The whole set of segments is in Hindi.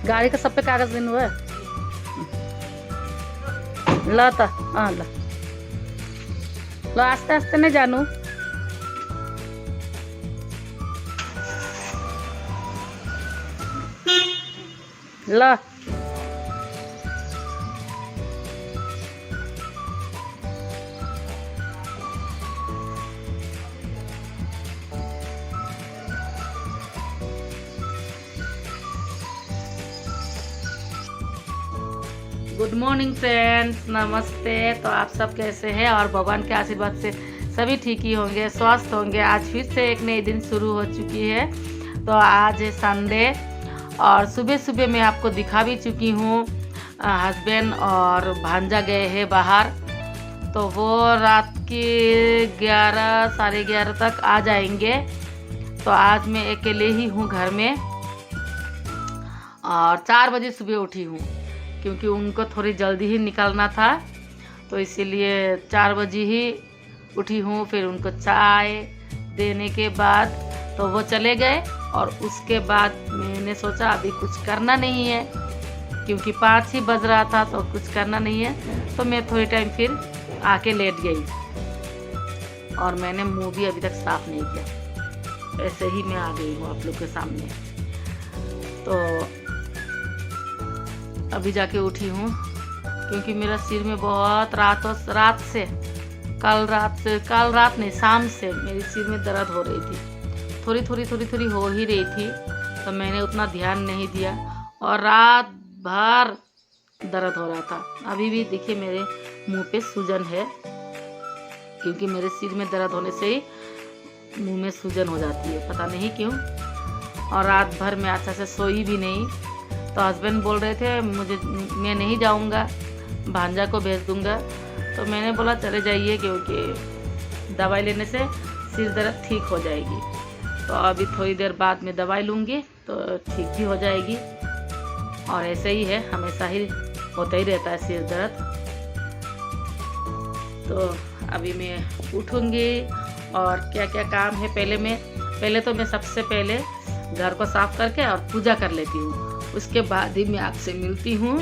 गाड़ी का सब पे कागज दिन हुआ ला था। हाँ ला लो, आस्ते आस्ते नहीं जानू। ला गुड मॉर्निंग फ्रेंड्स, नमस्ते। तो आप सब कैसे हैं? और भगवान के आशीर्वाद से सभी ठीक ही होंगे, स्वस्थ होंगे। आज फिर से एक नई दिन शुरू हो चुकी है। तो आज है संडे और सुबह सुबह मैं आपको दिखा भी चुकी हूँ। हस्बैंड और भांजा गए हैं बाहर, तो वो रात के 11 साढ़े 11 तक आ जाएंगे। तो आज मैं अकेले ही हूँ घर में और 4 बजे सुबह उठी हूँ क्योंकि उनको थोड़ी जल्दी ही निकलना था, तो इसीलिए 4 बजे ही उठी हूँ। फिर उनको चाय देने के बाद तो वो चले गए और उसके बाद मैंने सोचा अभी कुछ करना नहीं है क्योंकि 5 ही बज रहा था, तो कुछ करना नहीं है। तो मैं थोड़ी टाइम फिर आके लेट गई और मैंने मुंह भी अभी तक साफ़ नहीं किया, ऐसे ही मैं आ गई हूँ आप लोग के सामने। तो अभी जाके उठी हूँ क्योंकि मेरा सिर में बहुत कल रात नहीं, शाम से मेरे सिर में दर्द हो रही थी। थोड़ी हो ही रही थी, तो मैंने उतना ध्यान नहीं दिया और रात भर दर्द हो रहा था। अभी भी देखिए मेरे मुंह पे सूजन है क्योंकि मेरे सिर में दर्द होने से ही मुंह में सूजन हो जाती है, पता नहीं क्यों। और रात भर मैं अच्छा से सोई भी नहीं। तो हस्बैंड बोल रहे थे मैं नहीं जाऊंगा, भांजा को भेज दूंगा। तो मैंने बोला चले जाइए क्योंकि दवाई लेने से सिर दर्द ठीक हो जाएगी। तो अभी थोड़ी देर बाद में दवाई लूँगी तो ठीक भी हो जाएगी। और ऐसे ही है, हमेशा ही होता ही रहता है सिर दर्द। तो अभी मैं उठूँगी और क्या क्या काम है पहले तो मैं सबसे पहले घर को साफ करके और पूजा कर लेती हूँ, उसके बाद ही मैं आपसे मिलती हूँ।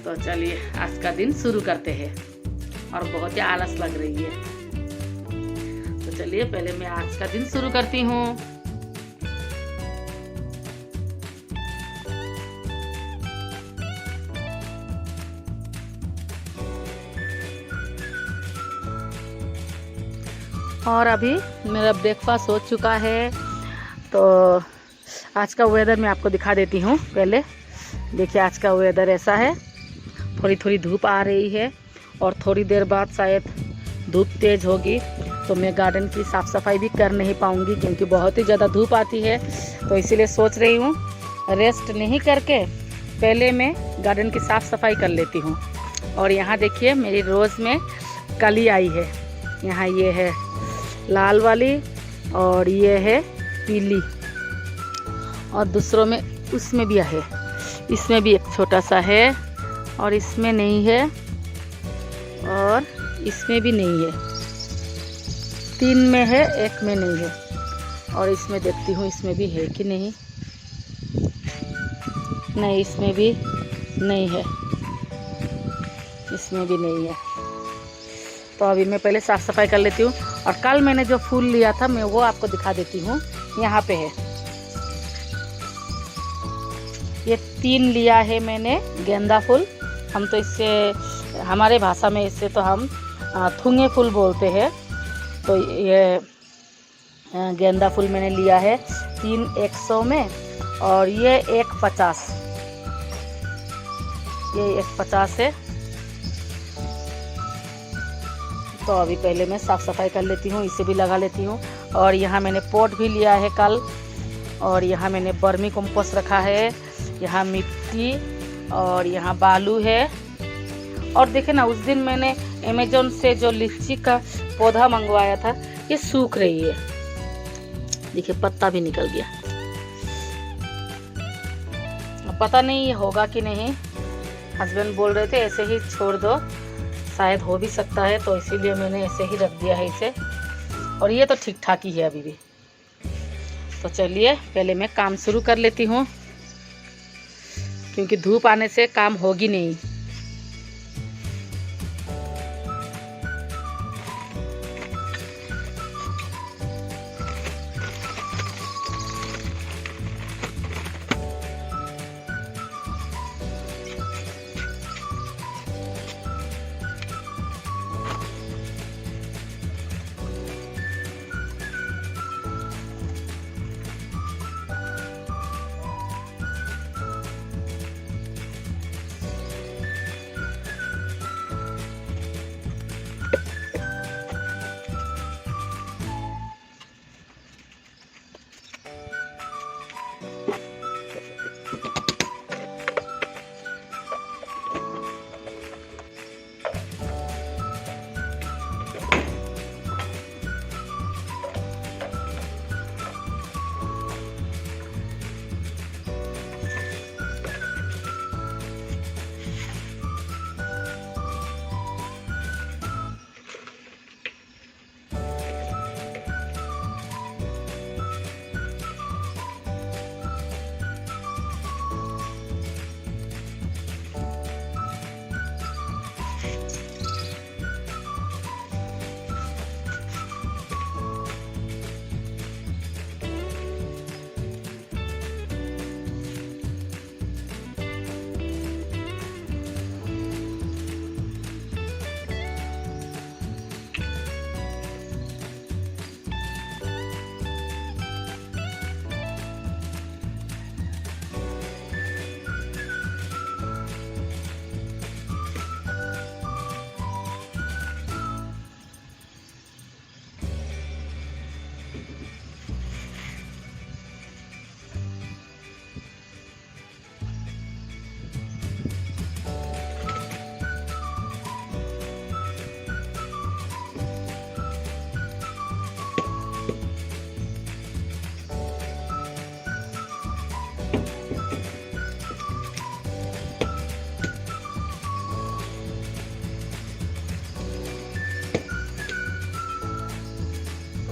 तो चलिए आज का दिन शुरू करते हैं और बहुत ही आलस लग रही है। तो चलिए पहले मैं आज का दिन शुरू करती हूँ। और अभी मेरा ब्रेकफास्ट हो चुका है। तो आज का वेदर मैं आपको दिखा देती हूँ। पहले देखिए आज का वेदर ऐसा है, थोड़ी धूप आ रही है और थोड़ी देर बाद शायद धूप तेज़ होगी। तो मैं गार्डन की साफ़ सफाई भी कर नहीं पाऊँगी क्योंकि बहुत ही ज़्यादा धूप आती है। तो इसीलिए सोच रही हूँ रेस्ट नहीं करके पहले मैं गार्डन की साफ़ सफाई कर लेती हूँ। और यहाँ देखिए मेरी रोज़ में कली आई है। यहाँ ये है लाल वाली और ये है पीली, और दूसरों में उसमें भी है, इसमें भी एक छोटा सा है और इसमें नहीं है और इसमें भी नहीं है। 3 में है, 1 में नहीं है। और इसमें देखती हूँ इसमें भी है कि नहीं। नहीं, इसमें भी नहीं है, इसमें भी नहीं है। तो अभी मैं पहले साफ़ सफाई कर लेती हूँ। और कल मैंने जो फूल लिया था मैं वो आपको दिखा देती हूँ। यहाँ पे है, ये 3 लिया है मैंने गेंदा फूल। हम तो इससे हमारे भाषा में इससे तो हम थुंगे फूल बोलते हैं। तो ये गेंदा फूल मैंने लिया है 3 100 में और ये 150, ये 150 है। तो अभी पहले मैं साफ़ सफाई कर लेती हूँ, इसे भी लगा लेती हूँ। और यहाँ मैंने पॉट भी लिया है कल, और यहाँ मैंने वर्मी कंपोस्ट रखा है, यहाँ मिट्टी और यहाँ बालू है। और देखे ना, उस दिन मैंने अमेज़न से जो लीची का पौधा मंगवाया था ये सूख रही है। देखिए पत्ता भी निकल गया। पता नहीं ये होगा कि नहीं, हस्बैंड बोल रहे थे ऐसे ही छोड़ दो, शायद हो भी सकता है। तो इसीलिए मैंने ऐसे ही रख दिया है इसे। और ये तो ठीक ठाक ही है अभी भी। तो चलिए पहले मैं काम शुरू कर लेती हूँ। क्योंकि धूप आने से काम होगी नहीं।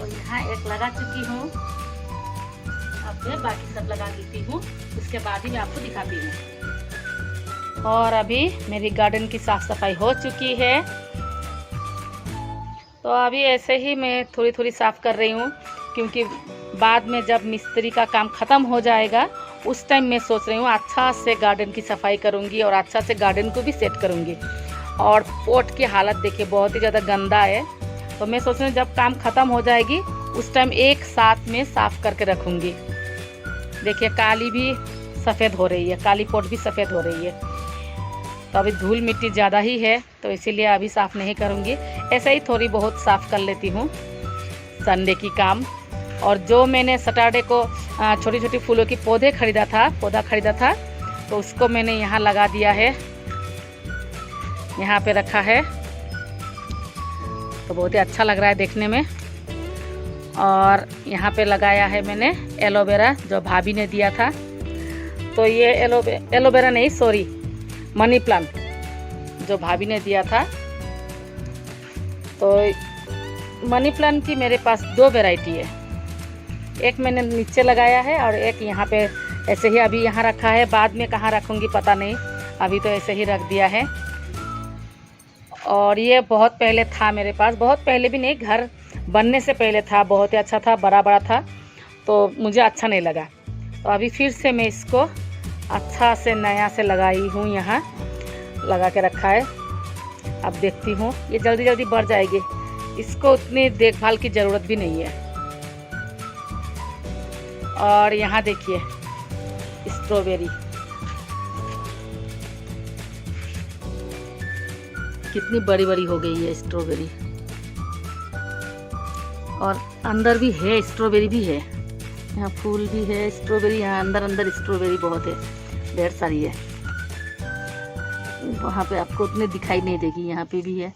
यहाँ एक लगा चुकी हूँ, अब मैं बाकी सब लगा देती हूँ, उसके बाद ही मैं आपको दिखाती हूँ। और अभी मेरी गार्डन की साफ सफाई हो चुकी है, तो अभी ऐसे ही मैं थोड़ी थोड़ी साफ कर रही हूँ, क्योंकि बाद में जब मिस्त्री का काम ख़त्म हो जाएगा उस टाइम मैं सोच रही हूँ अच्छा से गार्डन की सफाई करूँगी और अच्छा से गार्डन को भी सेट करूँगी। और पोट की हालत देखिए बहुत ही ज़्यादा गंदा है, तो मैं सोच रही हूँ जब काम ख़त्म हो जाएगी उस टाइम एक साथ में साफ़ करके रखूँगी। देखिए काली भी सफ़ेद हो रही है, काली पोट भी सफ़ेद हो रही है, तो अभी धूल मिट्टी ज़्यादा ही है तो इसीलिए अभी साफ़ नहीं करूँगी। ऐसे ही थोड़ी बहुत साफ़ कर लेती हूँ संडे की काम। और जो मैंने सैटरडे को छोटी छोटी फूलों की पौधा खरीदा था तो उसको मैंने यहाँ लगा दिया है, यहाँ पे रखा है, तो बहुत ही अच्छा लग रहा है देखने में। और यहाँ पे लगाया है मैंने एलोवेरा जो भाभी ने दिया था, तो ये एलोवेरा नहीं सॉरी मनी प्लांट जो भाभी ने दिया था। तो मनी प्लांट की मेरे पास 2 वैरायटी है, एक मैंने नीचे लगाया है और एक यहाँ पे ऐसे ही अभी यहाँ रखा है, बाद में कहाँ रखूँगी पता नहीं, अभी तो ऐसे ही रख दिया है। और ये बहुत पहले था मेरे पास, बहुत पहले भी नहीं, घर बनने से पहले था, बहुत ही अच्छा था, बड़ा बड़ा था, तो मुझे अच्छा नहीं लगा, तो अभी फिर से मैं इसको अच्छा से नया से लगाई हूँ, यहाँ लगा के रखा है। अब देखती हूँ ये जल्दी जल्दी बढ़ जाएगी, इसको उतनी देखभाल की ज़रूरत भी नहीं है। और यहाँ देखिए स्ट्रॉबेरी कितनी बड़ी बड़ी हो गई है स्ट्रॉबेरी, और अंदर भी है स्ट्रॉबेरी भी है, यहाँ फूल भी है स्ट्रॉबेरी, यहाँ अंदर स्ट्रॉबेरी बहुत है, ढेर सारी है। वहाँ पे आपको उतने दिखाई नहीं देगी, यहाँ पे भी है,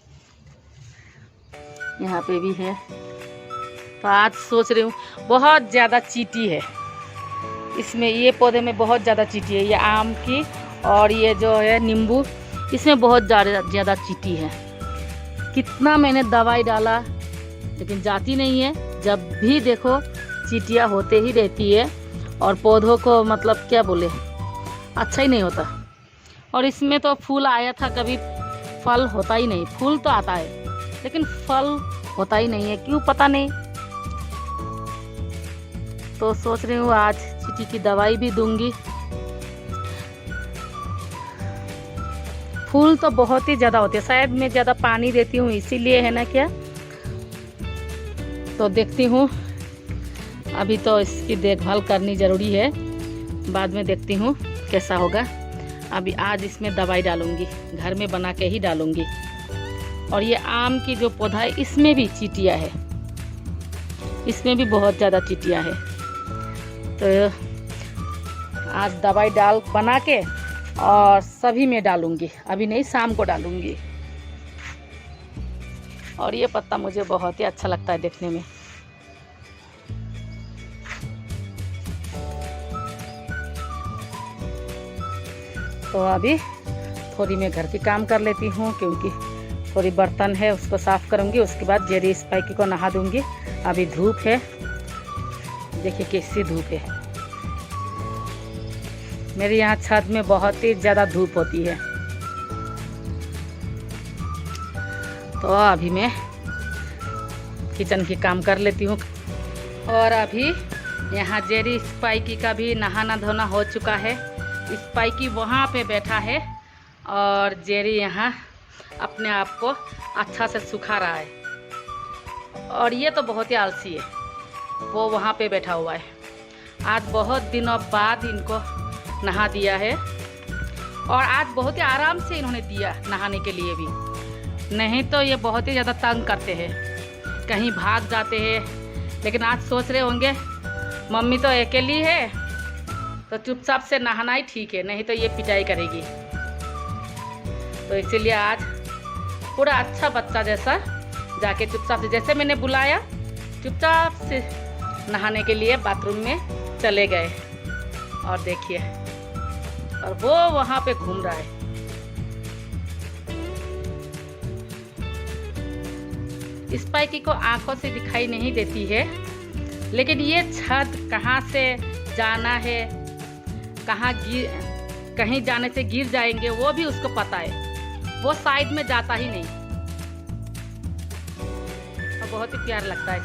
यहाँ पे भी है। तो आज सोच रही हूँ बहुत ज़्यादा चींटी है इसमें, ये पौधे में बहुत ज़्यादा चींटी है, ये आम की और ये जो है नींबू, इसमें बहुत ज़्यादा चींटी है। कितना मैंने दवाई डाला लेकिन जाती नहीं है, जब भी देखो चींटियाँ होते ही रहती है। और पौधों को मतलब क्या बोले, अच्छा ही नहीं होता। और इसमें तो फूल आया था, कभी फल होता ही नहीं। फूल तो आता है लेकिन फल होता ही नहीं है, क्यों पता नहीं। तो सोच रही हूँ आज चींटी की दवाई भी दूंगी। फूल तो बहुत ही ज़्यादा होते हैं, शायद मैं ज़्यादा पानी देती हूँ इसीलिए है ना क्या। तो देखती हूँ, अभी तो इसकी देखभाल करनी ज़रूरी है, बाद में देखती हूँ कैसा होगा। अभी आज इसमें दवाई डालूंगी, घर में बना के ही डालूंगी। और ये आम की जो पौधा है इसमें भी चींटियाँ है, इसमें भी बहुत ज़्यादा चींटियाँ है। तो आज दवाई डाल बना के और सभी में डालूंगी, अभी नहीं शाम को डालूंगी। और ये पत्ता मुझे बहुत ही अच्छा लगता है देखने में। तो अभी थोड़ी मैं घर की काम कर लेती हूँ, क्योंकि थोड़ी बर्तन है उसको साफ़ करूँगी। उसके बाद जेरी स्पाइकी को नहा दूँगी। अभी धूप है, देखिए कैसी धूप है। मेरे यहाँ छत में बहुत ही ज़्यादा धूप होती है। तो अभी मैं किचन की काम कर लेती हूँ। और अभी यहाँ जेरी स्पाइकी का भी नहाना धोना हो चुका है। स्पाइकी वहाँ पे बैठा है और जेरी यहाँ अपने आप को अच्छा से सुखा रहा है। और ये तो बहुत ही आलसी है, वो वहाँ पे बैठा हुआ है। आज बहुत दिनों बाद इनको नहा दिया है और आज बहुत ही आराम से इन्होंने दिया नहाने के लिए भी, नहीं तो ये बहुत ही ज़्यादा तंग करते हैं, कहीं भाग जाते हैं। लेकिन आज सोच रहे होंगे मम्मी तो अकेली है तो चुपचाप से नहाना ही ठीक है, नहीं तो ये पिटाई करेगी। तो इसीलिए आज पूरा अच्छा बच्चा जैसा जाके चुपचाप से, जैसे मैंने बुलाया चुपचाप से नहाने के लिए बाथरूम में चले गए। और देखिए, और वो वहाँ पे घूम रहा है। स्पाइकी को आंखों से दिखाई नहीं देती है, लेकिन ये छत कहाँ से जाना है, कहीं जाने से गिर जाएंगे वो भी उसको पता है। वो साइड में जाता ही नहीं। और बहुत ही प्यार लगता है।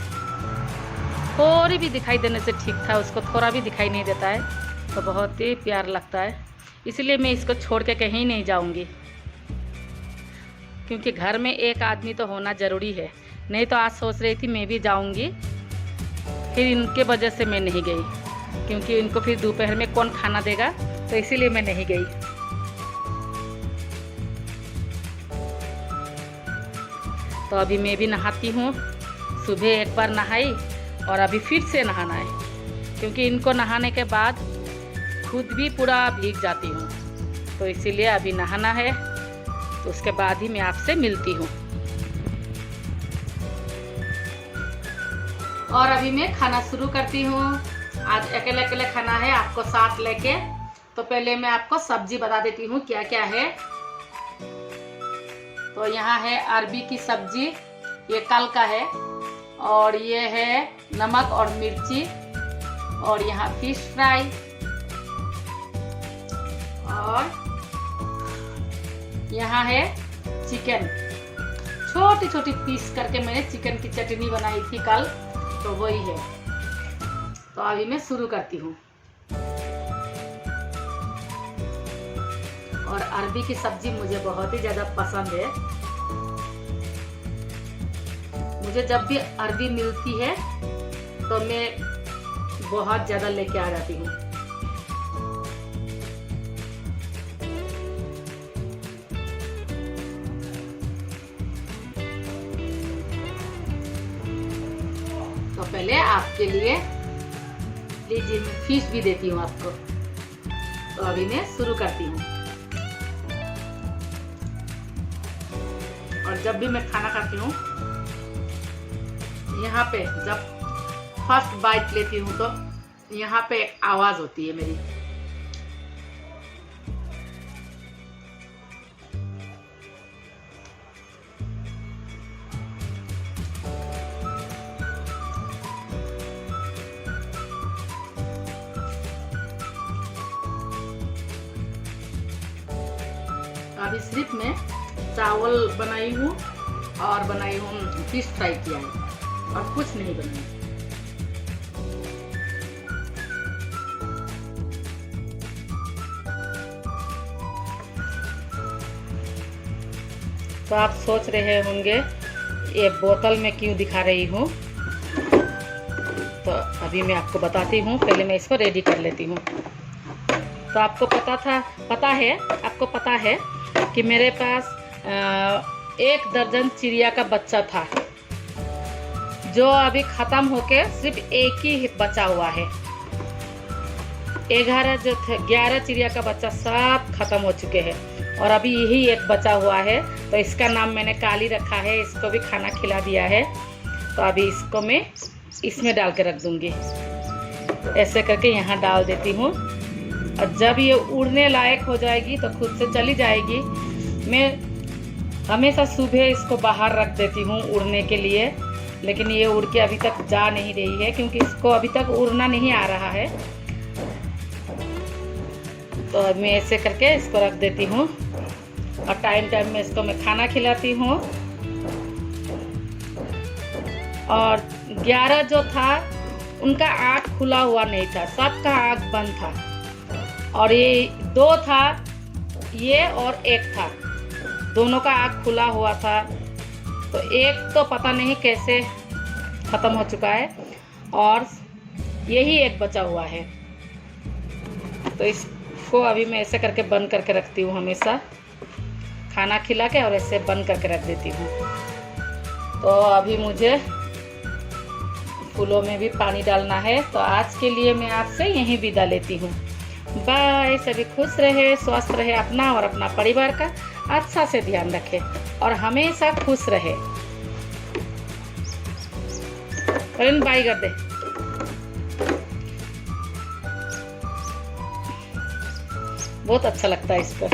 थोड़ी भी दिखाई देने से ठीक था, उसको थोड़ा भी दिखाई नहीं देता है, तो बहुत ही प्यार लगता है। इसलिए मैं इसको छोड़ के कहीं नहीं जाऊंगी, क्योंकि घर में एक आदमी तो होना ज़रूरी है। नहीं तो आज सोच रही थी मैं भी जाऊंगी, फिर इनके वजह से मैं नहीं गई, क्योंकि इनको फिर दोपहर में कौन खाना देगा, तो इसीलिए मैं नहीं गई। तो अभी मैं भी नहाती हूँ। सुबह एक बार नहाई और अभी फिर से नहाना है, क्योंकि इनको नहाने के बाद खुद भी पूरा भीग जाती हूँ। तो इसीलिए अभी नहाना है, तो उसके बाद ही मैं आपसे मिलती हूँ। और अभी मैं खाना शुरू करती हूँ। आज अकेले अकेले खाना है, आपको साथ लेके। तो पहले मैं आपको सब्जी बता देती हूँ क्या क्या है। तो यहाँ है अरबी की सब्जी, ये कल का है। और ये है नमक और मिर्ची। और यहाँ फिश फ्राई। और यहाँ है चिकन, छोटी छोटी पीस करके मैंने चिकन की चटनी बनाई थी कल, तो वही है। तो अभी मैं शुरू करती हूँ। और अरबी की सब्जी मुझे बहुत ही ज़्यादा पसंद है। मुझे जब भी अरबी मिलती है तो मैं बहुत ज़्यादा लेके आ जाती हूँ। तो पहले आपके लिए लीजिए, मैं फिश भी देती हूँ आपको। तो अभी मैं शुरू करती हूँ। और जब भी मैं खाना खाती हूँ, यहाँ पे जब फर्स्ट बाइट लेती हूँ तो यहाँ पे एक आवाज होती है मेरी। अभी सिर्फ मैं चावल बनाई हूँ और बनाई हूँ फिश फ्राई किया है और कुछ नहीं बनाई। तो आप सोच रहे होंगे ये बोतल में क्यों दिखा रही हूँ, तो अभी मैं आपको बताती हूँ। पहले मैं इसको रेडी कर लेती हूँ। तो आपको आपको पता है कि मेरे पास 1 दर्जन चिड़िया का बच्चा था, जो अभी ख़त्म होके सिर्फ एक ही बचा हुआ है। 11 चिड़िया का बच्चा सब खत्म हो चुके हैं और अभी यही एक बचा हुआ है। तो इसका नाम मैंने काली रखा है, इसको भी खाना खिला दिया है। तो अभी इसको मैं इसमें डाल के रख दूंगी। ऐसे करके यहाँ डाल देती हूँ और जब ये उड़ने लायक हो जाएगी तो खुद से चली जाएगी। मैं हमेशा सुबह इसको बाहर रख देती हूँ उड़ने के लिए, लेकिन ये उड़ के अभी तक जा नहीं रही है क्योंकि इसको अभी तक उड़ना नहीं आ रहा है। तो अब मैं ऐसे करके इसको रख देती हूँ और टाइम में इसको मैं खाना खिलाती हूँ। और 11 जो था उनका आँख खुला हुआ नहीं था, सबका आँख बंद था। और ये 2 था, ये और 1 था, दोनों का आँख खुला हुआ था। तो एक तो पता नहीं कैसे ख़त्म हो चुका है और यही एक बचा हुआ है। तो इसको अभी मैं ऐसे करके बंद करके रखती हूँ, हमेशा खाना खिला के और ऐसे बंद करके रख देती हूँ। तो अभी मुझे फूलों में भी पानी डालना है। तो आज के लिए मैं आपसे यहीं विदा लेती हूँ। बाय। सभी खुश रहे, स्वस्थ रहे, अपना और अपना परिवार का अच्छा से ध्यान रखें और हमेशा खुश रहे। बाय कर दे। बहुत अच्छा लगता है इस पर।